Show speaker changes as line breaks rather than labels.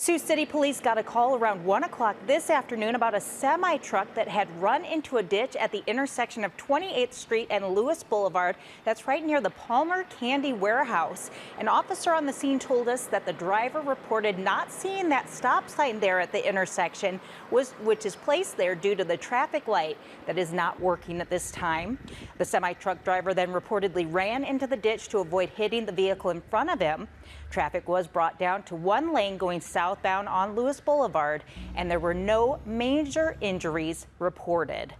Sioux City police got a call around 1 o'clock this afternoon about a semi-truck that had run into a ditch at the intersection of 28th Street and Lewis Boulevard. That's right near the Palmer Candy Warehouse. An officer on the scene told us that the driver reported not seeing that stop sign there at the intersection, which is placed there due to the traffic light that is not working at this time. The semi-truck driver then reportedly ran into the ditch to avoid hitting the vehicle in front of him. Traffic was brought down to one lane going southbound on Lewis Boulevard, and there were no major injuries reported.